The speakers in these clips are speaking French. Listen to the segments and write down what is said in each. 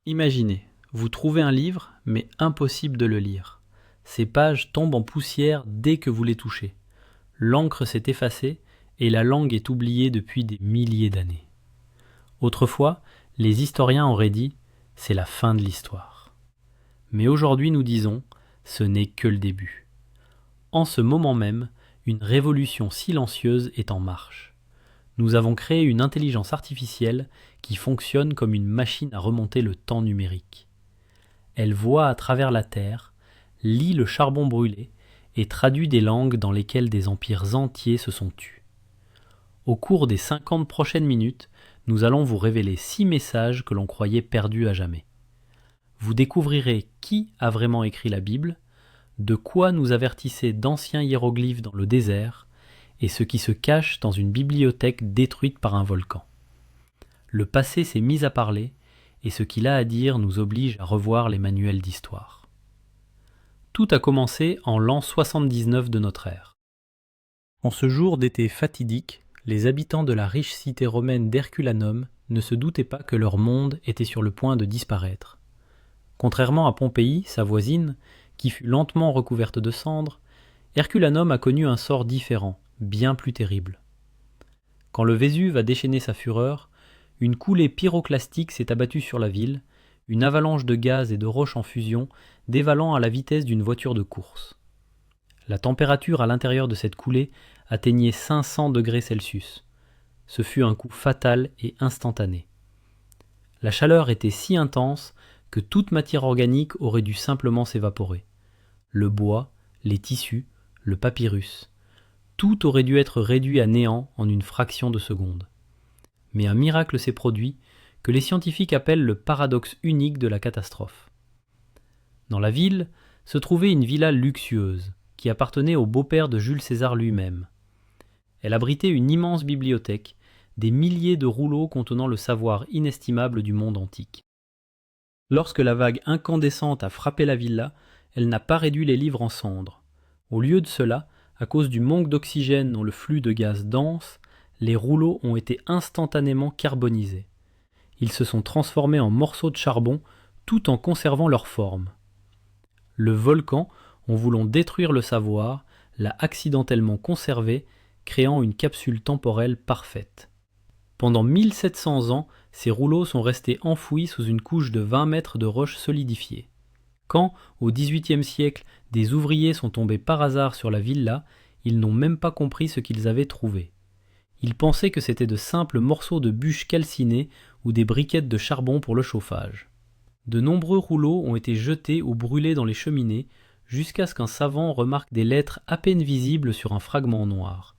Imaginez, vous trouvez un livre, mais impossible de le lire. Ses pages tombent en poussière dès que vous les touchez. L'encre s'est effacée et la langue est oubliée depuis des milliers d'années. Autrefois, les historiens auraient dit « c'est la fin de l'histoire ». Mais aujourd'hui nous disons « ce n'est que le début ». En ce moment même, une révolution silencieuse est en marche. Nous avons créé une intelligence artificielle qui fonctionne comme une machine à remonter le temps numérique. Elle voit à travers la Terre, lit le charbon brûlé et traduit des langues dans lesquelles des empires entiers se sont tus. Au cours des 50 prochaines minutes, nous allons vous révéler 6 messages que l'on croyait perdus à jamais. Vous découvrirez qui a vraiment écrit la Bible, de quoi nous avertissaient d'anciens hiéroglyphes dans le désert, et ce qui se cache dans une bibliothèque détruite par un volcan. Le passé s'est mis à parler, et ce qu'il a à dire nous oblige à revoir les manuels d'histoire. Tout a commencé en l'an 79 de notre ère. En ce jour d'été fatidique, les habitants de la riche cité romaine d'Herculanum ne se doutaient pas que leur monde était sur le point de disparaître. Contrairement à Pompéi, sa voisine, qui fut lentement recouverte de cendres, Herculanum a connu un sort différent, bien plus terrible. Quand le Vésuve a déchaîné sa fureur, une coulée pyroclastique s'est abattue sur la ville, une avalanche de gaz et de roches en fusion dévalant à la vitesse d'une voiture de course. La température à l'intérieur de cette coulée atteignait 500 degrés Celsius. Ce fut un coup fatal et instantané. La chaleur était si intense que toute matière organique aurait dû simplement s'évaporer. Le bois, les tissus, le papyrus, tout aurait dû être réduit à néant en une fraction de seconde. Mais un miracle s'est produit que les scientifiques appellent le paradoxe unique de la catastrophe. Dans la ville se trouvait une villa luxueuse qui appartenait au beau-père de Jules César lui-même. Elle abritait une immense bibliothèque, des milliers de rouleaux contenant le savoir inestimable du monde antique. Lorsque la vague incandescente a frappé la villa, elle n'a pas réduit les livres en cendres. Au lieu de cela, à cause du manque d'oxygène dans le flux de gaz dense, les rouleaux ont été instantanément carbonisés. Ils se sont transformés en morceaux de charbon tout en conservant leur forme. Le volcan, en voulant détruire le savoir, l'a accidentellement conservé, créant une capsule temporelle parfaite. Pendant 1700 ans, ces rouleaux sont restés enfouis sous une couche de 20 mètres de roches solidifiées. Quand, au XVIIIe siècle, des ouvriers sont tombés par hasard sur la villa, ils n'ont même pas compris ce qu'ils avaient trouvé. Ils pensaient que c'était de simples morceaux de bûches calcinées ou des briquettes de charbon pour le chauffage. De nombreux rouleaux ont été jetés ou brûlés dans les cheminées, jusqu'à ce qu'un savant remarque des lettres à peine visibles sur un fragment noir.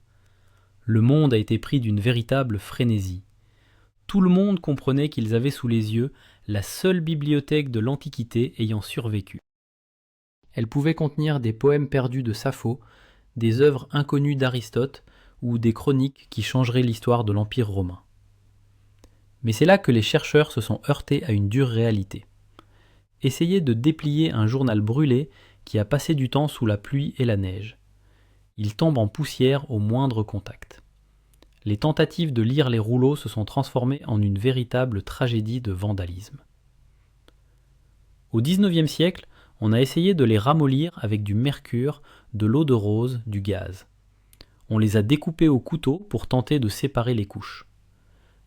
Le monde a été pris d'une véritable frénésie. Tout le monde comprenait qu'ils avaient sous les yeux la seule bibliothèque de l'Antiquité ayant survécu. Elle pouvait contenir des poèmes perdus de Sappho, des œuvres inconnues d'Aristote ou des chroniques qui changeraient l'histoire de l'Empire romain. Mais c'est là que les chercheurs se sont heurtés à une dure réalité. Essayez de déplier un journal brûlé qui a passé du temps sous la pluie et la neige. Il tombe en poussière au moindre contact. Les tentatives de lire les rouleaux se sont transformées en une véritable tragédie de vandalisme. Au XIXe siècle, on a essayé de les ramollir avec du mercure, de l'eau de rose, du gaz. On les a découpés au couteau pour tenter de séparer les couches.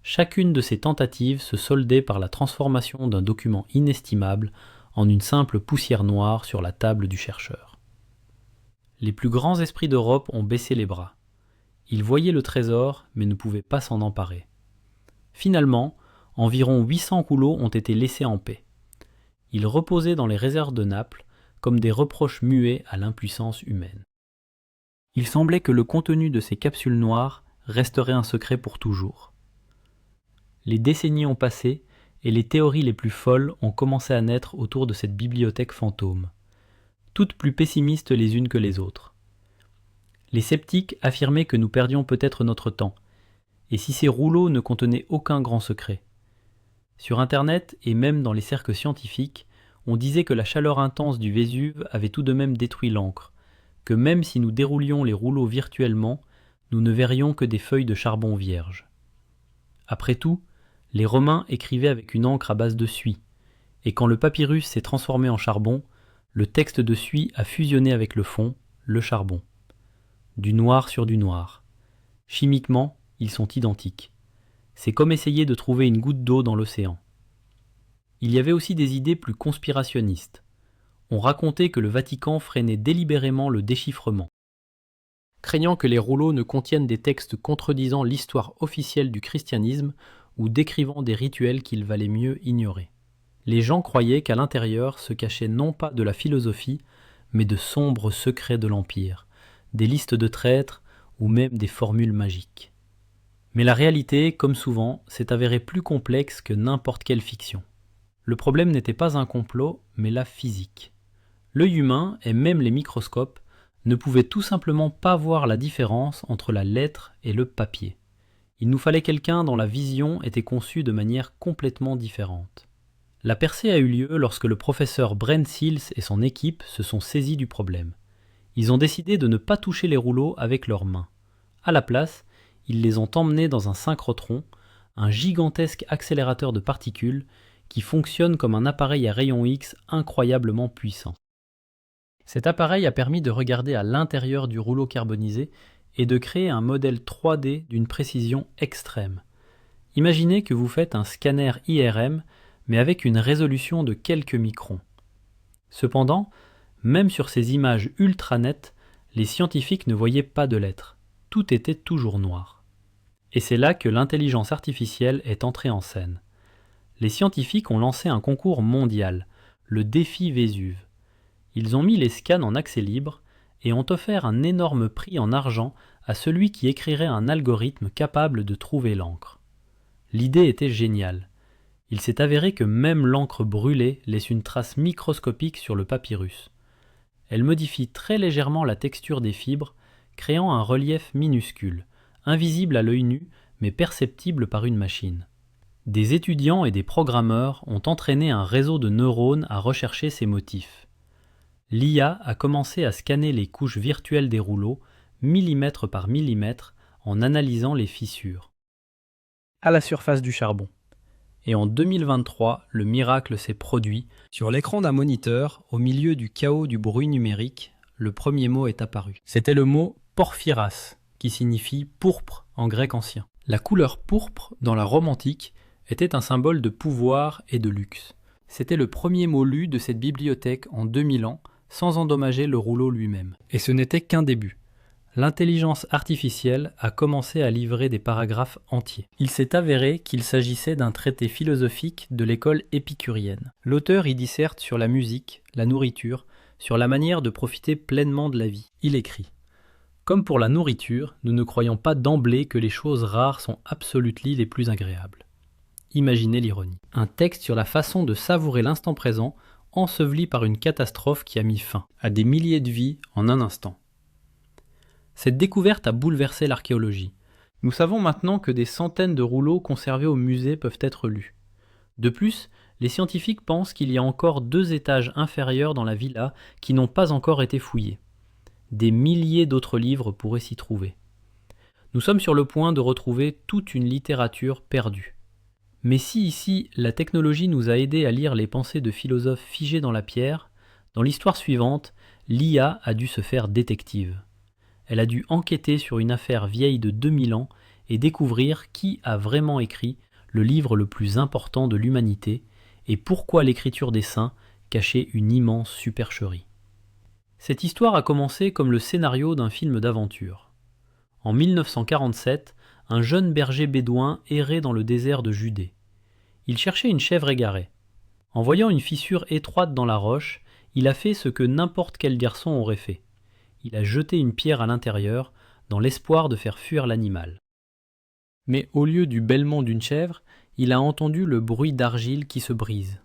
Chacune de ces tentatives se soldait par la transformation d'un document inestimable en une simple poussière noire sur la table du chercheur. Les plus grands esprits d'Europe ont baissé les bras. Ils voyaient le trésor, mais ne pouvaient pas s'en emparer. Finalement, environ 800 rouleaux ont été laissés en paix. Ils reposaient dans les réserves de Naples, comme des reproches muets à l'impuissance humaine. Il semblait que le contenu de ces capsules noires resterait un secret pour toujours. Les décennies ont passé, et les théories les plus folles ont commencé à naître autour de cette bibliothèque fantôme, toutes plus pessimistes les unes que les autres. Les sceptiques affirmaient que nous perdions peut-être notre temps, et si ces rouleaux ne contenaient aucun grand secret. Sur Internet, et même dans les cercles scientifiques, on disait que la chaleur intense du Vésuve avait tout de même détruit l'encre, que même si nous déroulions les rouleaux virtuellement, nous ne verrions que des feuilles de charbon vierge. Après tout, les Romains écrivaient avec une encre à base de suie, et quand le papyrus s'est transformé en charbon, le texte de suie a fusionné avec le fond, le charbon. Du noir sur du noir. Chimiquement, ils sont identiques. C'est comme essayer de trouver une goutte d'eau dans l'océan. Il y avait aussi des idées plus conspirationnistes. On racontait que le Vatican freinait délibérément le déchiffrement, craignant que les rouleaux ne contiennent des textes contredisant l'histoire officielle du christianisme ou décrivant des rituels qu'il valait mieux ignorer. Les gens croyaient qu'à l'intérieur se cachait non pas de la philosophie, mais de sombres secrets de l'Empire, des listes de traîtres ou même des formules magiques. Mais la réalité, comme souvent, s'est avérée plus complexe que n'importe quelle fiction. Le problème n'était pas un complot, mais la physique. L'œil humain, et même les microscopes, ne pouvaient tout simplement pas voir la différence entre la lettre et le papier. Il nous fallait quelqu'un dont la vision était conçue de manière complètement différente. La percée a eu lieu lorsque le professeur Brent Seals et son équipe se sont saisis du problème. Ils ont décidé de ne pas toucher les rouleaux avec leurs mains. À la place, ils les ont emmenés dans un synchrotron, un gigantesque accélérateur de particules qui fonctionne comme un appareil à rayons X incroyablement puissant. Cet appareil a permis de regarder à l'intérieur du rouleau carbonisé et de créer un modèle 3D d'une précision extrême. Imaginez que vous faites un scanner IRM, mais avec une résolution de quelques microns. Cependant, même sur ces images ultra nettes, les scientifiques ne voyaient pas de lettres. Tout était toujours noir. Et c'est là que l'intelligence artificielle est entrée en scène. Les scientifiques ont lancé un concours mondial, le défi Vésuve. Ils ont mis les scans en accès libre et ont offert un énorme prix en argent à celui qui écrirait un algorithme capable de trouver l'encre. L'idée était géniale. Il s'est avéré que même l'encre brûlée laisse une trace microscopique sur le papyrus. Elle modifie très légèrement la texture des fibres, créant un relief minuscule, invisible à l'œil nu, mais perceptible par une machine. Des étudiants et des programmeurs ont entraîné un réseau de neurones à rechercher ces motifs. L'IA a commencé à scanner les couches virtuelles des rouleaux, millimètre par millimètre, en analysant les fissures à la surface du charbon. Et en 2023, le miracle s'est produit. Sur l'écran d'un moniteur, au milieu du chaos du bruit numérique, le premier mot est apparu. C'était le mot porphyras, qui signifie pourpre en grec ancien. La couleur pourpre, dans la Rome antique, était un symbole de pouvoir et de luxe. C'était le premier mot lu de cette bibliothèque en 2000 ans, sans endommager le rouleau lui-même. Et ce n'était qu'un début. L'intelligence artificielle a commencé à livrer des paragraphes entiers. Il s'est avéré qu'il s'agissait d'un traité philosophique de l'école épicurienne. L'auteur y disserte sur la musique, la nourriture, sur la manière de profiter pleinement de la vie. Il écrit : comme pour la nourriture, nous ne croyons pas d'emblée que les choses rares sont absolument les plus agréables. Imaginez l'ironie. Un texte sur la façon de savourer l'instant présent, enseveli par une catastrophe qui a mis fin à des milliers de vies en un instant. Cette découverte a bouleversé l'archéologie. Nous savons maintenant que des centaines de rouleaux conservés au musée peuvent être lus. De plus, les scientifiques pensent qu'il y a encore 2 étages inférieurs dans la villa qui n'ont pas encore été fouillés. Des milliers d'autres livres pourraient s'y trouver. Nous sommes sur le point de retrouver toute une littérature perdue. Mais si ici, la technologie nous a aidés à lire les pensées de philosophes figés dans la pierre, dans l'histoire suivante, l'IA a dû se faire détective. Elle a dû enquêter sur une affaire vieille de 2000 ans et découvrir qui a vraiment écrit le livre le plus important de l'humanité et pourquoi l'écriture des saints cachait une immense supercherie. Cette histoire a commencé comme le scénario d'un film d'aventure. En 1947, un jeune berger bédouin errait dans le désert de Judée. Il cherchait une chèvre égarée. En voyant une fissure étroite dans la roche, il a fait ce que n'importe quel garçon aurait fait. Il a jeté une pierre à l'intérieur, dans l'espoir de faire fuir l'animal. Mais au lieu du bêlement d'une chèvre, il a entendu le bruit d'argile qui se brise.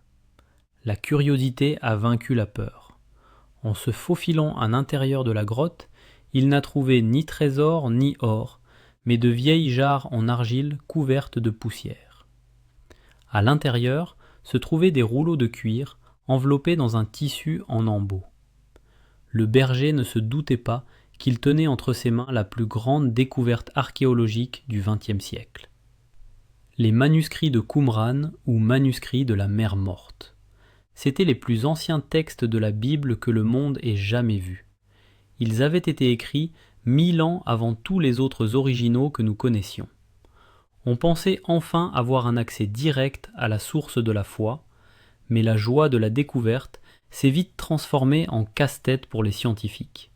La curiosité a vaincu la peur. En se faufilant à l'intérieur de la grotte, il n'a trouvé ni trésor ni or, mais de vieilles jarres en argile couvertes de poussière. À l'intérieur se trouvaient des rouleaux de cuir enveloppés dans un tissu en embout. Le berger ne se doutait pas qu'il tenait entre ses mains la plus grande découverte archéologique du XXe siècle. Les manuscrits de Qumran ou manuscrits de la mer morte. C'étaient les plus anciens textes de la Bible que le monde ait jamais vus. Ils avaient été écrits 1000 ans avant tous les autres originaux que nous connaissions. On pensait enfin avoir un accès direct à la source de la foi, mais la joie de la découverte s'est vite transformée en casse-tête pour les scientifiques.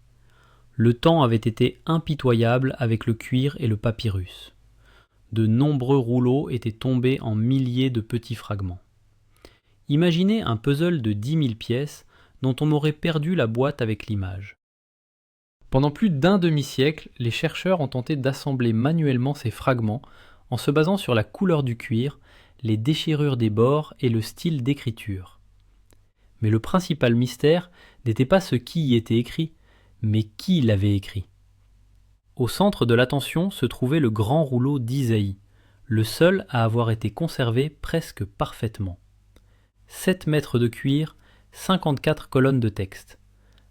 Le temps avait été impitoyable avec le cuir et le papyrus. De nombreux rouleaux étaient tombés en milliers de petits fragments. Imaginez un puzzle de 10 000 pièces dont on aurait perdu la boîte avec l'image. Pendant plus d'un demi-siècle, les chercheurs ont tenté d'assembler manuellement ces fragments en se basant sur la couleur du cuir, les déchirures des bords et le style d'écriture. Mais le principal mystère n'était pas ce qui y était écrit, mais qui l'avait écrit. Au centre de l'attention se trouvait le grand rouleau d'Isaïe, le seul à avoir été conservé presque parfaitement. 7 mètres de cuir, 54 colonnes de texte.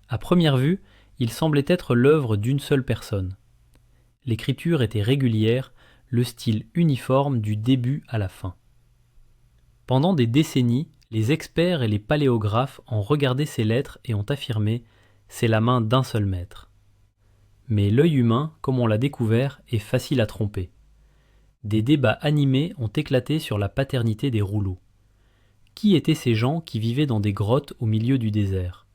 À première vue, il semblait être l'œuvre d'une seule personne. L'écriture était régulière, le style uniforme du début à la fin. Pendant des décennies, les experts et les paléographes ont regardé ces lettres et ont affirmé « c'est la main d'un seul maître ». Mais l'œil humain, comme on l'a découvert, est facile à tromper. Des débats animés ont éclaté sur la paternité des rouleaux. Qui étaient ces gens qui vivaient dans des grottes au milieu du désert?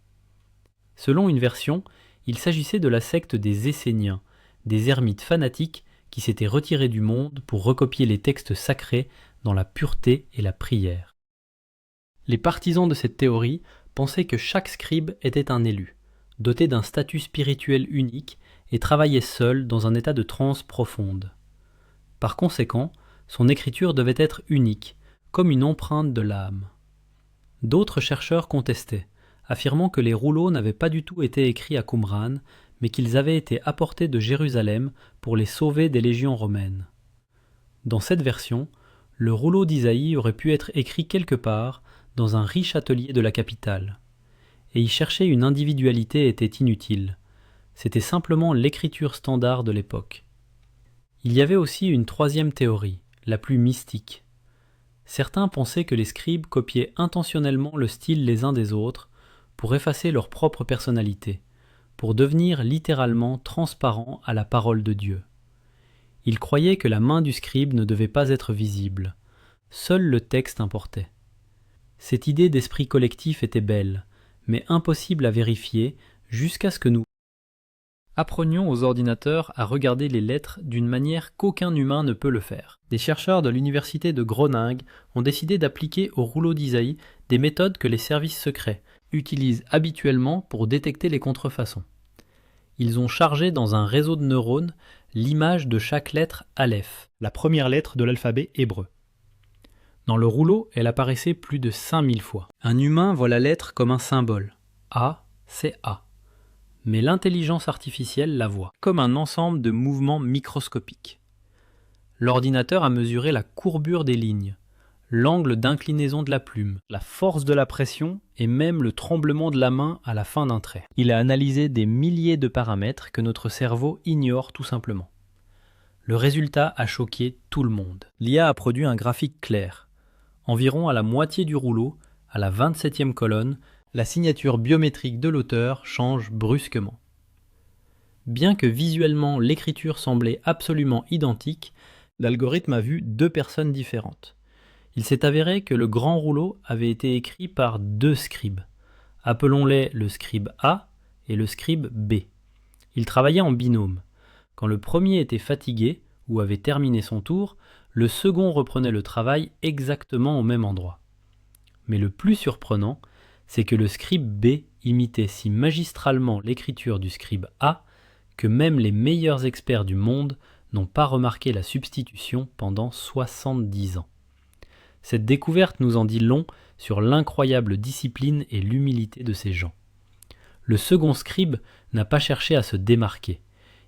Selon une version, il s'agissait de la secte des Esséniens, des ermites fanatiques qui s'étaient retirés du monde pour recopier les textes sacrés dans la pureté et la prière. Les partisans de cette théorie pensaient que chaque scribe était un élu, doté d'un statut spirituel unique et travaillait seul dans un état de transe profonde. Par conséquent, son écriture devait être unique, comme une empreinte de l'âme. D'autres chercheurs contestaient, affirmant que les rouleaux n'avaient pas du tout été écrits à Qumran, mais qu'ils avaient été apportés de Jérusalem pour les sauver des légions romaines. Dans cette version, le rouleau d'Isaïe aurait pu être écrit quelque part dans un riche atelier de la capitale. Et y chercher une individualité était inutile. C'était simplement l'écriture standard de l'époque. Il y avait aussi une troisième théorie, la plus mystique. Certains pensaient que les scribes copiaient intentionnellement le style les uns des autres pour effacer leur propre personnalité, pour devenir littéralement transparents à la parole de Dieu. Ils croyaient que la main du scribe ne devait pas être visible. Seul le texte importait. Cette idée d'esprit collectif était belle, mais impossible à vérifier jusqu'à ce que nous apprenions aux ordinateurs à regarder les lettres d'une manière qu'aucun humain ne peut le faire. Des chercheurs de l'université de Groningue ont décidé d'appliquer au rouleau d'Isaïe des méthodes que les services secrets utilisent habituellement pour détecter les contrefaçons. Ils ont chargé dans un réseau de neurones l'image de chaque lettre Aleph, la première lettre de l'alphabet hébreu. Dans le rouleau, elle apparaissait plus de 5000 fois. Un humain voit la lettre comme un symbole. A, c'est A. Mais l'intelligence artificielle la voit comme un ensemble de mouvements microscopiques. L'ordinateur a mesuré la courbure des lignes, l'angle d'inclinaison de la plume, la force de la pression et même le tremblement de la main à la fin d'un trait. Il a analysé des milliers de paramètres que notre cerveau ignore tout simplement. Le résultat a choqué tout le monde. L'IA a produit un graphique clair. Environ à la moitié du rouleau, à la 27e colonne, la signature biométrique de l'auteur change brusquement. Bien que visuellement l'écriture semblait absolument identique, l'algorithme a vu 2 personnes différentes. Il s'est avéré que le grand rouleau avait été écrit par 2 scribes. Appelons-les le scribe A et le scribe B. Ils travaillaient en binôme. Quand le premier était fatigué ou avait terminé son tour, le second reprenait le travail exactement au même endroit. Mais le plus surprenant, c'est que le scribe B imitait si magistralement l'écriture du scribe A que même les meilleurs experts du monde n'ont pas remarqué la substitution pendant 70 ans. Cette découverte nous en dit long sur l'incroyable discipline et l'humilité de ces gens. Le second scribe n'a pas cherché à se démarquer.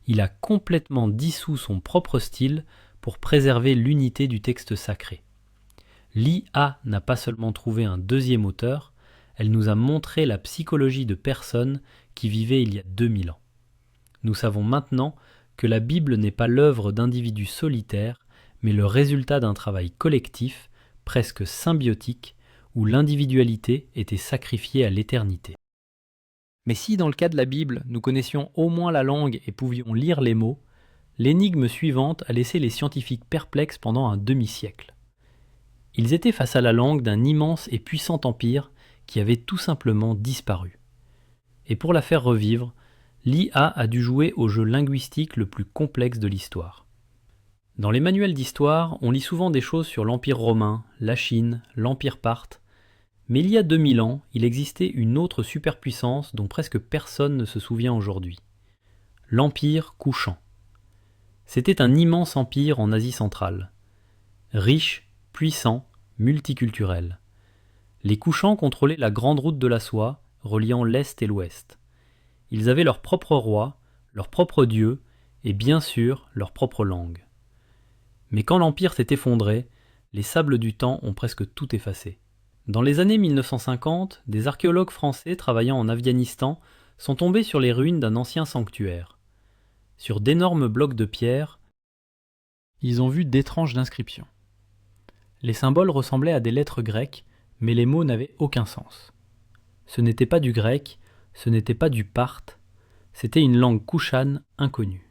Il a complètement dissous son propre style pour préserver l'unité du texte sacré. L'IA n'a pas seulement trouvé un deuxième auteur, elle nous a montré la psychologie de personnes qui vivaient il y a 2000 ans. Nous savons maintenant que la Bible n'est pas l'œuvre d'individus solitaires, mais le résultat d'un travail collectif, presque symbiotique, où l'individualité était sacrifiée à l'éternité. Mais si dans le cas de la Bible, nous connaissions au moins la langue et pouvions lire les mots, l'énigme suivante a laissé les scientifiques perplexes pendant un demi-siècle. Ils étaient face à la langue d'un immense et puissant empire qui avait tout simplement disparu. Et pour la faire revivre, l'IA a dû jouer au jeu linguistique le plus complexe de l'histoire. Dans les manuels d'histoire, on lit souvent des choses sur l'Empire romain, la Chine, l'Empire parthe, mais il y a 2000 ans, il existait une autre superpuissance dont presque personne ne se souvient aujourd'hui. L'Empire Kushan. C'était un immense empire en Asie centrale. Riche, puissant, multiculturel. Les Kushans contrôlaient la grande route de la soie, reliant l'Est et l'Ouest. Ils avaient leur propre roi, leur propre dieu, et bien sûr leur propre langue. Mais quand l'Empire s'est effondré, les sables du temps ont presque tout effacé. Dans les années 1950, des archéologues français travaillant en Afghanistan sont tombés sur les ruines d'un ancien sanctuaire. Sur d'énormes blocs de pierre, ils ont vu d'étranges inscriptions. Les symboles ressemblaient à des lettres grecques, mais les mots n'avaient aucun sens. Ce n'était pas du grec, ce n'était pas du parthe, c'était une langue kushane inconnue.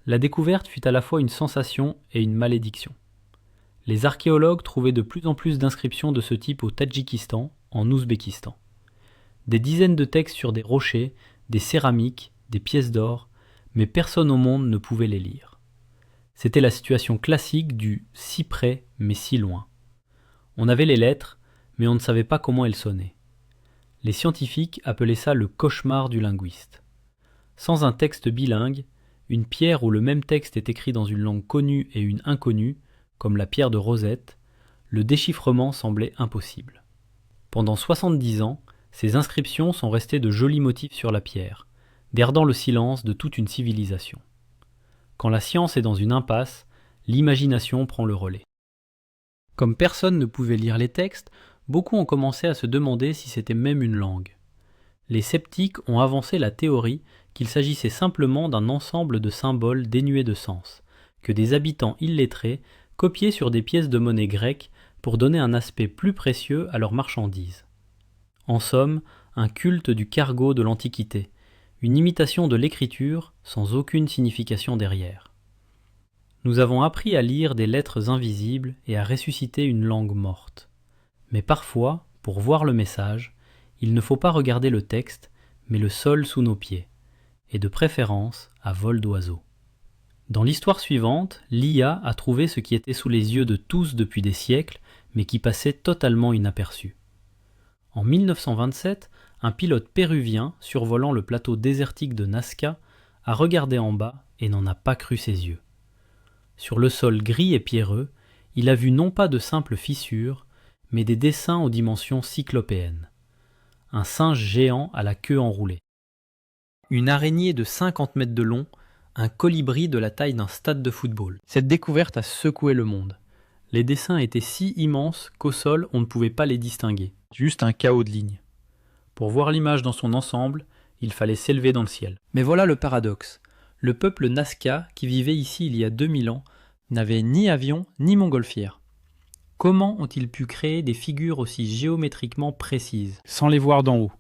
La découverte fut à la fois une sensation et une malédiction. Les archéologues trouvaient de plus en plus d'inscriptions de ce type au Tadjikistan, en Ouzbékistan. Des dizaines de textes sur des rochers, des céramiques, des pièces d'or, mais personne au monde ne pouvait les lire. C'était la situation classique du « si près mais si loin ». On avait les lettres, mais on ne savait pas comment elles sonnaient. Les scientifiques appelaient ça le cauchemar du linguiste. Sans un texte bilingue, une pierre où le même texte est écrit dans une langue connue et une inconnue, comme la pierre de Rosette, le déchiffrement semblait impossible. Pendant 70 ans, ces inscriptions sont restées de jolis motifs sur la pierre, gardant le silence de toute une civilisation. Quand la science est dans une impasse, l'imagination prend le relais. Comme personne ne pouvait lire les textes, beaucoup ont commencé à se demander si c'était même une langue. Les sceptiques ont avancé la théorie qu'il s'agissait simplement d'un ensemble de symboles dénués de sens, que des habitants illettrés copiaient sur des pièces de monnaie grecques pour donner un aspect plus précieux à leurs marchandises. En somme, un culte du cargo de l'Antiquité, une imitation de l'écriture sans aucune signification derrière. Nous avons appris à lire des lettres invisibles et à ressusciter une langue morte. Mais parfois, pour voir le message, il ne faut pas regarder le texte, mais le sol sous nos pieds, et de préférence à vol d'oiseau. Dans l'histoire suivante, l'IA a trouvé ce qui était sous les yeux de tous depuis des siècles, mais qui passait totalement inaperçu. En 1927, un pilote péruvien, survolant le plateau désertique de Nazca, a regardé en bas et n'en a pas cru ses yeux. Sur le sol gris et pierreux, il a vu non pas de simples fissures, mais des dessins aux dimensions cyclopéennes. Un singe géant à la queue enroulée. Une araignée de 50 mètres de long, un colibri de la taille d'un stade de football. Cette découverte a secoué le monde. Les dessins étaient si immenses qu'au sol on ne pouvait pas les distinguer. Juste un chaos de lignes. Pour voir l'image dans son ensemble, il fallait s'élever dans le ciel. Mais voilà le paradoxe. Le peuple Nazca, qui vivait ici il y a 2000 ans, n'avait ni avion ni montgolfière. Comment ont-ils pu créer des figures aussi géométriquement précises, sans les voir d'en haut?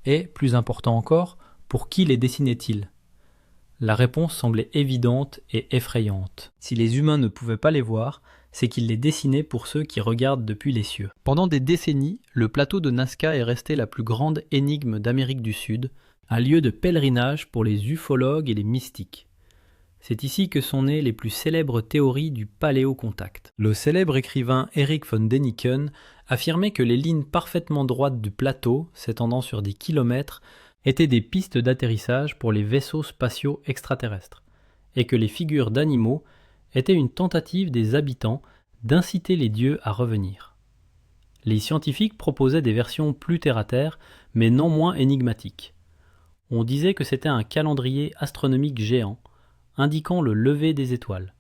Et, plus important encore, pour qui les dessinaient-ils? La réponse semblait évidente et effrayante. Si les humains ne pouvaient pas les voir, c'est qu'ils les dessinaient pour ceux qui regardent depuis les cieux. Pendant des décennies, le plateau de Nazca est resté la plus grande énigme d'Amérique du Sud, un lieu de pèlerinage pour les ufologues et les mystiques. C'est ici que sont nées les plus célèbres théories du paléocontact. Le célèbre écrivain Erich von Däniken affirmait que les lignes parfaitement droites du plateau, s'étendant sur des kilomètres, étaient des pistes d'atterrissage pour les vaisseaux spatiaux extraterrestres, et que les figures d'animaux étaient une tentative des habitants d'inciter les dieux à revenir. Les scientifiques proposaient des versions plus terre-à-terre, mais non moins énigmatiques. On disait que c'était un calendrier astronomique géant, indiquant le lever des étoiles,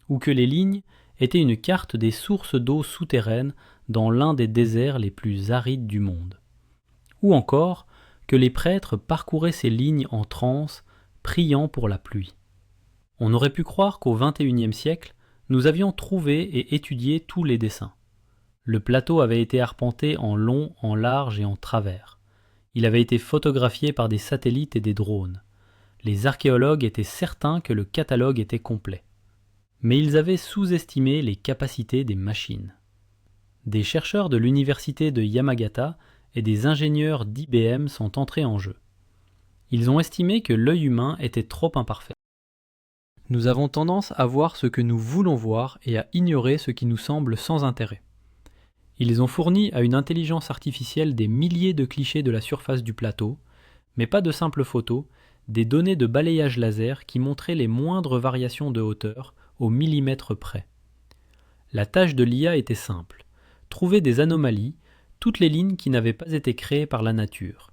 ou que les lignes étaient une carte des sources d'eau souterraines dans l'un des déserts les plus arides du monde. Ou encore que les prêtres parcouraient ces lignes en transe, priant pour la pluie. On aurait pu croire qu'au XXIe siècle, nous avions trouvé et étudié tous les dessins. Le plateau avait été arpenté en long, en large et en travers. Il avait été photographié par des satellites et des drones. Les archéologues étaient certains que le catalogue était complet. Mais ils avaient sous-estimé les capacités des machines. Des chercheurs de l'université de Yamagata et des ingénieurs d'IBM sont entrés en jeu. Ils ont estimé que l'œil humain était trop imparfait. Nous avons tendance à voir ce que nous voulons voir et à ignorer ce qui nous semble sans intérêt. Ils ont fourni à une intelligence artificielle des milliers de clichés de la surface du plateau, mais pas de simples photos, des données de balayage laser qui montraient les moindres variations de hauteur au millimètre près. La tâche de l'IA était simple, trouver des anomalies, toutes les lignes qui n'avaient pas été créées par la nature.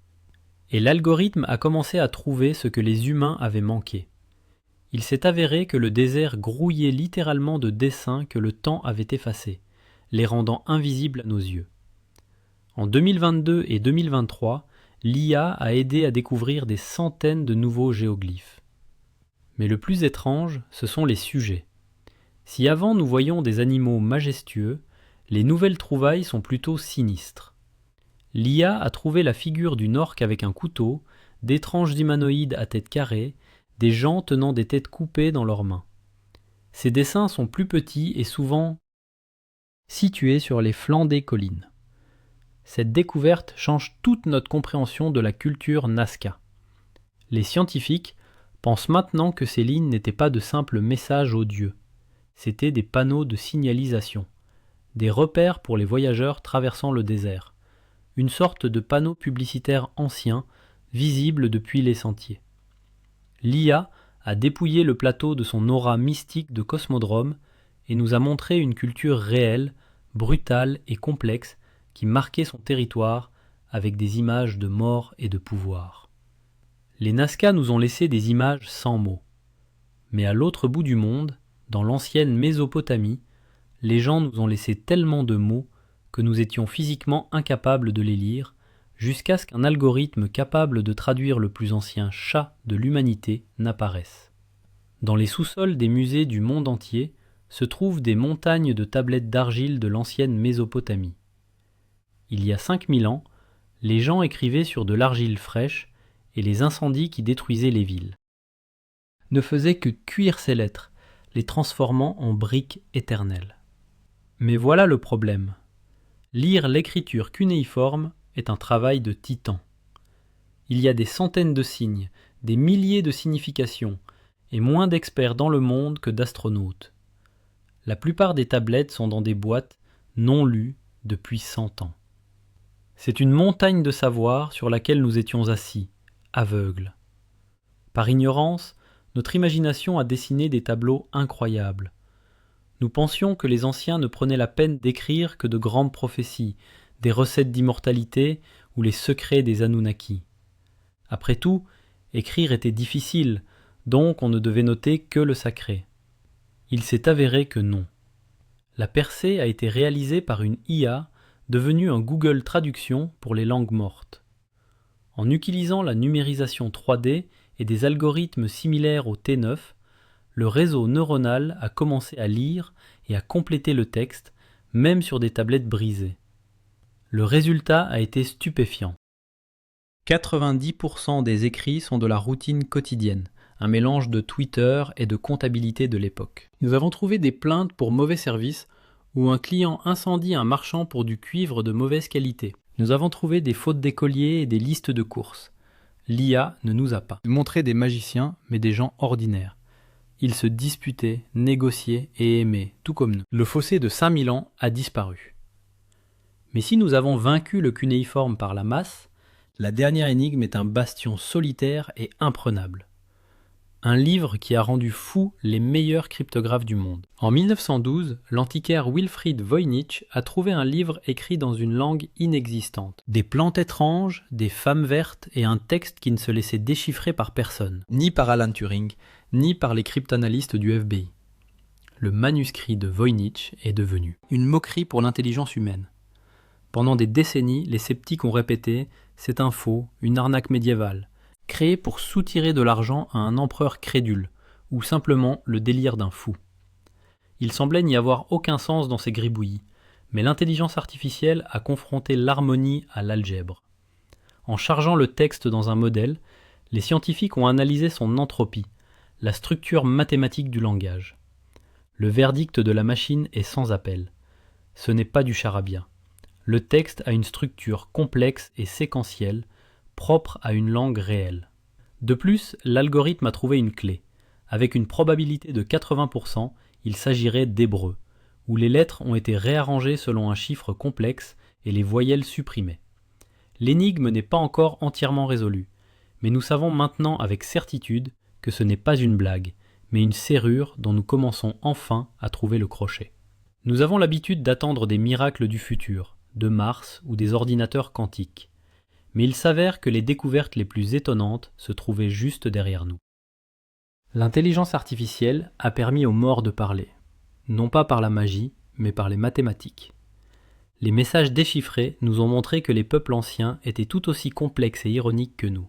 Et l'algorithme a commencé à trouver ce que les humains avaient manqué. Il s'est avéré que le désert grouillait littéralement de dessins que le temps avait effacés, les rendant invisibles à nos yeux. En 2022 et 2023, l'IA a aidé à découvrir des centaines de nouveaux géoglyphes. Mais le plus étrange, ce sont les sujets. Si avant nous voyions des animaux majestueux, les nouvelles trouvailles sont plutôt sinistres. L'IA a trouvé la figure d'une orque avec un couteau, d'étranges humanoïdes à tête carrée, des gens tenant des têtes coupées dans leurs mains. Ces dessins sont plus petits et souvent situés sur les flancs des collines. Cette découverte change toute notre compréhension de la culture Nazca. Les scientifiques pensent maintenant que ces lignes n'étaient pas de simples messages aux dieux. C'étaient des panneaux de signalisation, des repères pour les voyageurs traversant le désert, une sorte de panneau publicitaire ancien, visible depuis les sentiers. L'IA a dépouillé le plateau de son aura mystique de cosmodrome et nous a montré une culture réelle, brutale et complexe qui marquait son territoire avec des images de mort et de pouvoir. Les Nazca nous ont laissé des images sans mots. Mais à l'autre bout du monde, dans l'ancienne Mésopotamie, les gens nous ont laissé tellement de mots que nous étions physiquement incapables de les lire, jusqu'à ce qu'un algorithme capable de traduire le plus ancien chat de l'humanité n'apparaisse. Dans les sous-sols des musées du monde entier se trouvent des montagnes de tablettes d'argile de l'ancienne Mésopotamie. Il y a 5000 ans, les gens écrivaient sur de l'argile fraîche et les incendies qui détruisaient les villes ne faisaient que cuire ces lettres, les transformant en briques éternelles. Mais voilà le problème. Lire l'écriture cunéiforme est un travail de titan. Il y a des centaines de signes, des milliers de significations, et moins d'experts dans le monde que d'astronautes. La plupart des tablettes sont dans des boîtes non lues depuis 100 ans. C'est une montagne de savoir sur laquelle nous étions assis, aveugles. Par ignorance, notre imagination a dessiné des tableaux incroyables. Nous pensions que les anciens ne prenaient la peine d'écrire que de grandes prophéties, des recettes d'immortalité ou les secrets des Anunnaki. Après tout, écrire était difficile, donc on ne devait noter que le sacré. Il s'est avéré que non. La percée a été réalisée par une IA devenue un Google Traduction pour les langues mortes. En utilisant la numérisation 3D et des algorithmes similaires au T9, le réseau neuronal a commencé à lire et à compléter le texte, même sur des tablettes brisées. Le résultat a été stupéfiant. 90% des écrits sont de la routine quotidienne, un mélange de Twitter et de comptabilité de l'époque. Nous avons trouvé des plaintes pour mauvais service où un client incendie un marchand pour du cuivre de mauvaise qualité. Nous avons trouvé des fautes d'écoliers et des listes de courses. L'IA ne nous a pas montré des magiciens, mais des gens ordinaires. Ils se disputaient, négociaient et aimaient, tout comme nous. Le fossé de 5000 ans a disparu. Mais si nous avons vaincu le cunéiforme par la masse, la dernière énigme est un bastion solitaire et imprenable. Un livre qui a rendu fous les meilleurs cryptographes du monde. En 1912, l'antiquaire Wilfried Voynich a trouvé un livre écrit dans une langue inexistante. Des plantes étranges, des femmes vertes et un texte qui ne se laissait déchiffrer par personne, ni par Alan Turing, ni par les cryptanalystes du FBI. Le manuscrit de Voynich est devenu une moquerie pour l'intelligence humaine. Pendant des décennies, les sceptiques ont répété « c'est un faux, une arnaque médiévale », créé pour soutirer de l'argent à un empereur crédule, ou simplement le délire d'un fou. Il semblait n'y avoir aucun sens dans ces gribouillis, Mais l'intelligence artificielle a confronté l'harmonie à l'algèbre. En chargeant le texte dans un modèle, les scientifiques ont analysé son entropie, la structure mathématique du langage. Le verdict de la machine est sans appel. Ce n'est pas du charabia. Le texte a une structure complexe et séquentielle, propre à une langue réelle. De plus, l'algorithme a trouvé une clé. Avec une probabilité de 80%, il s'agirait d'hébreu, où les lettres ont été réarrangées selon un chiffre complexe et les voyelles supprimées. L'énigme n'est pas encore entièrement résolue, mais nous savons maintenant avec certitude que ce n'est pas une blague, mais une serrure dont nous commençons enfin à trouver le crochet. Nous avons l'habitude d'attendre des miracles du futur, de Mars ou des ordinateurs quantiques. Mais il s'avère que les découvertes les plus étonnantes se trouvaient juste derrière nous. L'intelligence artificielle a permis aux morts de parler, non pas par la magie, mais par les mathématiques. Les messages déchiffrés nous ont montré que les peuples anciens étaient tout aussi complexes et ironiques que nous.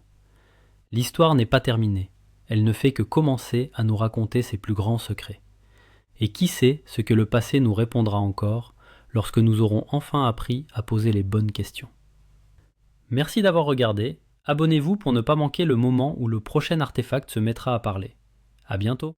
L'histoire n'est pas terminée, elle ne fait que commencer à nous raconter ses plus grands secrets. Et qui sait ce que le passé nous répondra encore lorsque nous aurons enfin appris à poser les bonnes questions. Merci d'avoir regardé, abonnez-vous pour ne pas manquer le moment où le prochain artefact se mettra à parler. À bientôt.